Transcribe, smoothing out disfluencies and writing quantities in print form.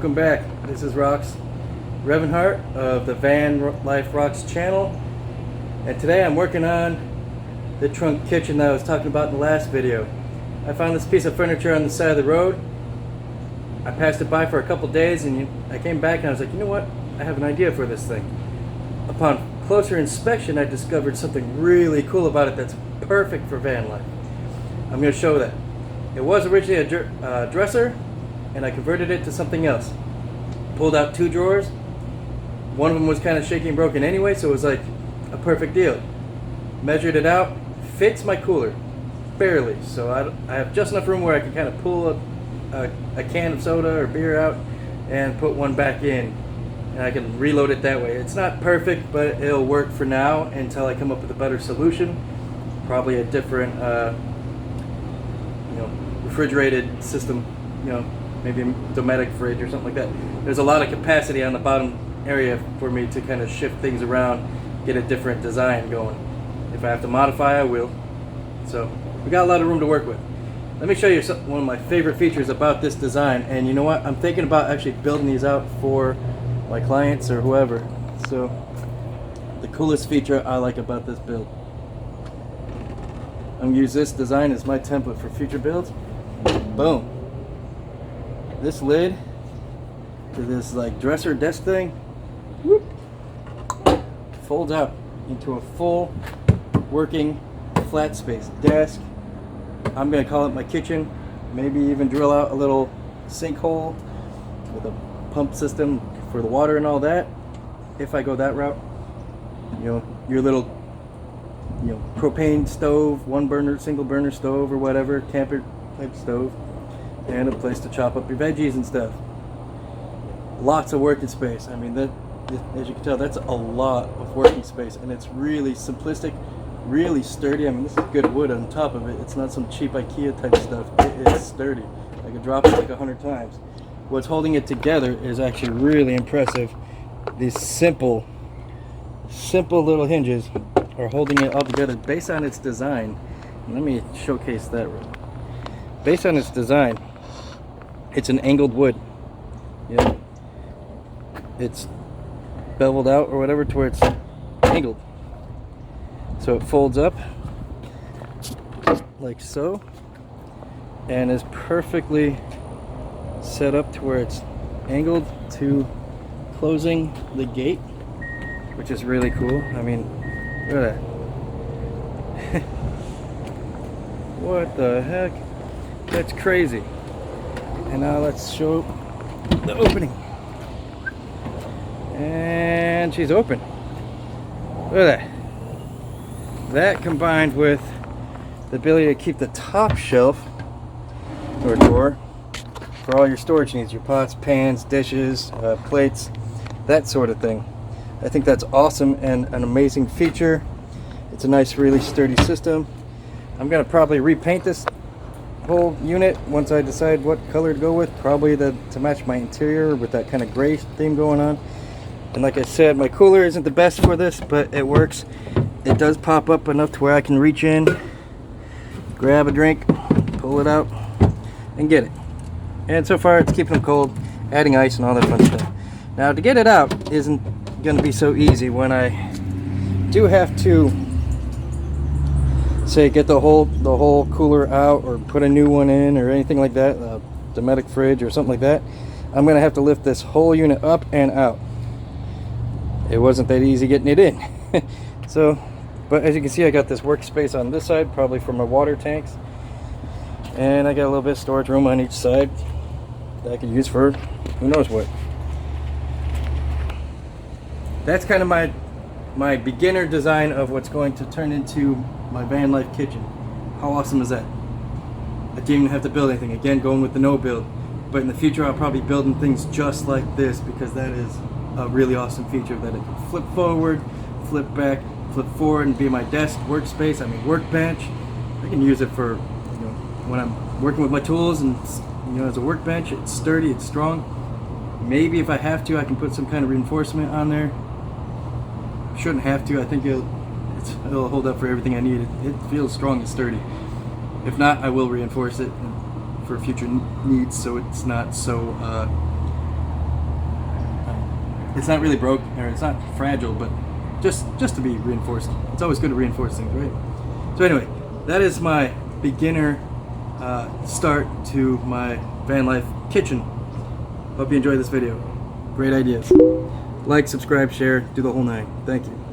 Welcome back. This is Rox Revenhart of the Vanlife Rox channel, and today I'm working on the trunk kitchen that I was talking about in the last video. I found this piece of furniture on the side of the road. I passed it by for a couple days and I came back and I was like, you know what? I have an idea for this thing. Upon closer inspection, I discovered something really cool about it that's perfect for van life. I'm going to show that. It was originally a dresser, and I converted it to something else. Pulled out two drawers. One of them was kind of shaky and broken anyway, so it was like a perfect deal. Measured it out, fits my cooler, barely. So I have just enough room where I can kind of pull a can of soda or beer out and put one back in, and I can reload it that way. It's not perfect, but it'll work for now until I come up with a better solution. Probably a different, refrigerated system, maybe a Dometic fridge or something like that. There's a lot of capacity on the bottom area for me to kind of shift things around, get a different design going. If I have to modify, I will. So we got a lot of room to work with. Let me show you one of my favorite features about this design, and you know what? I'm thinking about actually building these out for my clients or whoever. So the coolest feature I like about this build, I'm gonna use this design as my template for future builds. Boom. This lid to this like dresser desk thing, whoop, folds out into a full working flat space desk. I'm gonna call it my kitchen. Maybe even drill out a little sinkhole with a pump system for the water and all that. If I go that route, your little propane stove, one burner, single burner stove or whatever, camper type stove, and a place to chop up your veggies and stuff. Lots of working space. I mean, as you can tell, that's a lot of working space, and it's really simplistic, really sturdy. I mean, this is good wood on top of it. It's not some cheap IKEA type stuff. It is sturdy. I could drop it like 100 times. What's holding it together is actually really impressive. These simple little hinges are holding it all together based on its design. Let me showcase that. Based on its design, it's an angled wood. It's beveled out or whatever to where it's angled. So it folds up like so and is perfectly set up to where it's angled to closing the gate, which is really cool. I mean, look at that. What the heck? That's crazy. And now let's show the opening. And she's open. Look at that. That combined with the ability to keep the top shelf or drawer for all your storage needs, your pots, pans, dishes, plates, that sort of thing. I think that's awesome and an amazing feature. It's a nice, really sturdy system. I'm gonna probably repaint this whole unit once I decide what color to go with, probably to match my interior with that kind of gray theme going on. And like I said, my cooler isn't the best for this, but it works. It does pop up enough to where I can reach in, grab a drink, pull it out, and get it. And so far it's keeping them cold, adding ice and all that fun stuff. Now to get it out isn't going to be so easy when I do have to, say, get the whole cooler out or put a new one in or anything like that, a Dometic fridge or something like that. I'm going to have to lift this whole unit up and out. It wasn't that easy getting it in. So, but as you can see, I got this workspace on this side, probably for my water tanks, and I got a little bit of storage room on each side that I could use for who knows what. That's kind of my beginner design of what's going to turn into my van life kitchen. How awesome is that? I didn't even have to build anything. Again, going with the no build. But in the future, I'll probably be building things just like this, because that is a really awesome feature that it can flip forward, flip back, flip forward, and be my desk, workspace. I mean, workbench. I can use it for when I'm working with my tools, and as a workbench. It's sturdy, it's strong. Maybe if I have to, I can put some kind of reinforcement on there. Shouldn't have to. I think it'll hold up for everything I need. It feels strong and sturdy. If not, I will reinforce it for future needs, so it's not so it's not really broke, or it's not fragile, but just to be reinforced. It's always good to reinforce things, right? So anyway, that is my beginner start to my van life kitchen. Hope you enjoyed this video. Great ideas. Like, subscribe, share, do the whole nine. Thank you.